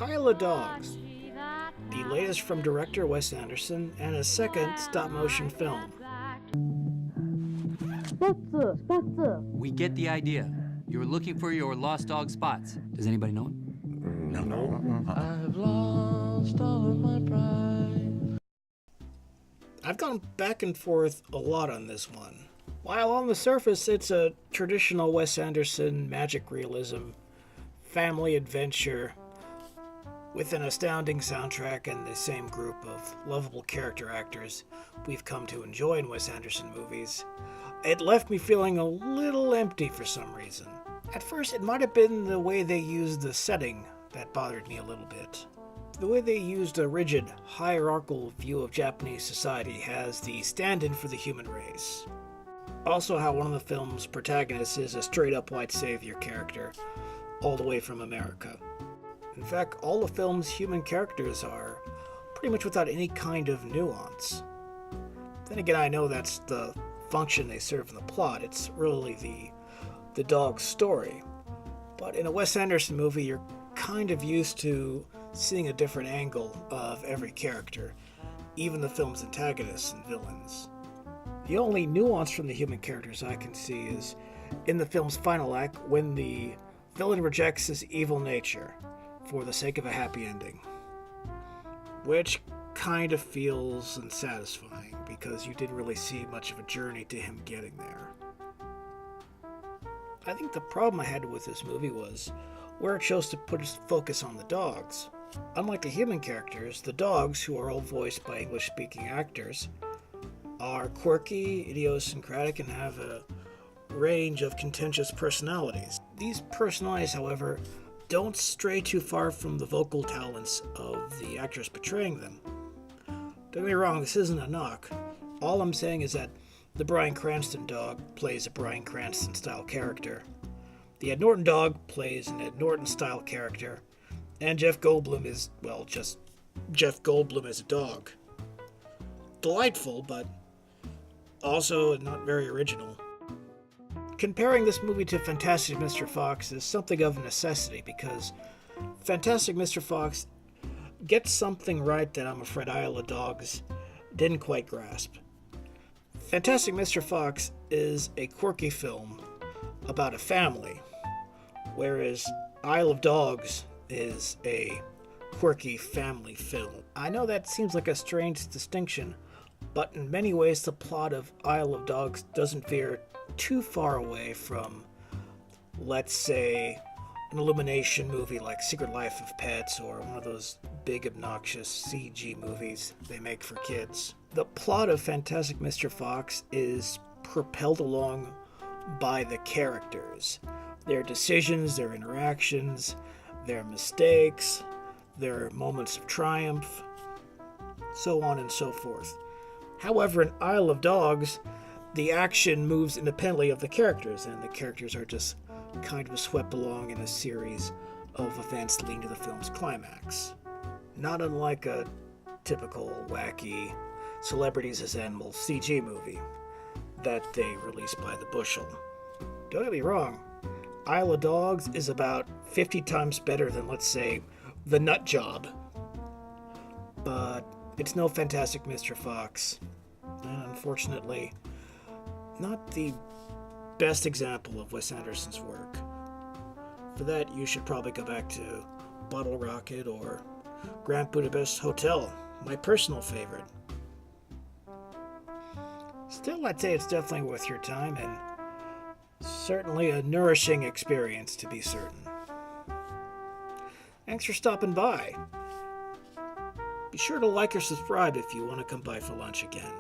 Isle of Dogs, the latest from director Wes Anderson, and his second stop-motion film. We get the idea. You're looking for your lost dog Spots. Does anybody know him? I've lost all of my pride. I've gone back and forth a lot on this one. While on the surface it's a traditional Wes Anderson magic realism, family adventure, with an astounding soundtrack and the same group of lovable character actors we've come to enjoy in Wes Anderson movies, it left me feeling a little empty for some reason. At first, it might have been the way they used the setting that bothered me a little bit. The way they used a rigid, hierarchical view of Japanese society as the stand-in for the human race. Also how one of the film's protagonists is a straight-up white savior character, all the way from America. In fact, all the film's human characters are pretty much without any kind of nuance. Then again, I know that's the function they serve in the plot. It's really the dog's story. But in a Wes Anderson movie, you're kind of used to seeing a different angle of every character, even the film's antagonists and villains. The only nuance from the human characters I can see is in the film's final act when the villain rejects his evil nature for the sake of a happy ending, which kind of feels unsatisfying because you didn't really see much of a journey to him getting there. I think the problem I had with this movie was where it chose to put its focus on the dogs. Unlike the human characters, the dogs, who are all voiced by English-speaking actors, are quirky, idiosyncratic, and have a range of contentious personalities. These personalities, however, don't stray too far from the vocal talents of the actors portraying them. Don't get me wrong, this isn't a knock. All I'm saying is that the Bryan Cranston dog plays a Bryan Cranston-style character. The Ed Norton dog plays an Ed Norton-style character. And Jeff Goldblum is, well, just Jeff Goldblum as a dog. Delightful, but also not very original. Comparing this movie to Fantastic Mr. Fox is something of a necessity because Fantastic Mr. Fox gets something right that I'm afraid Isle of Dogs didn't quite grasp. Fantastic Mr. Fox is a quirky film about a family, whereas Isle of Dogs is a quirky family film. I know that seems like a strange distinction, but in many ways the plot of Isle of Dogs doesn't veer too far away from, let's say, an Illumination movie like Secret Life of Pets or one of those big obnoxious CG movies they make for kids. The plot of Fantastic Mr. Fox is propelled along by the characters, their decisions, their interactions, their mistakes, their moments of triumph, so on and so forth. However, in Isle of Dogs, the action moves independently of the characters, and the characters are just kind of swept along in a series of events leading to the film's climax. Not unlike a typical wacky celebrities as animals CG movie that they release by the bushel. Don't get me wrong, Isle of Dogs is about 50 times better than, let's say, The Nut Job. But it's no Fantastic Mr. Fox, and unfortunately, not the best example of Wes Anderson's work. For that, you should probably go back to Bottle Rocket or Grand Budapest Hotel, my personal favorite. Still, I'd say it's definitely worth your time, and certainly a nourishing experience to be certain. Thanks for stopping by. Be sure to like or subscribe if you want to come by for lunch again.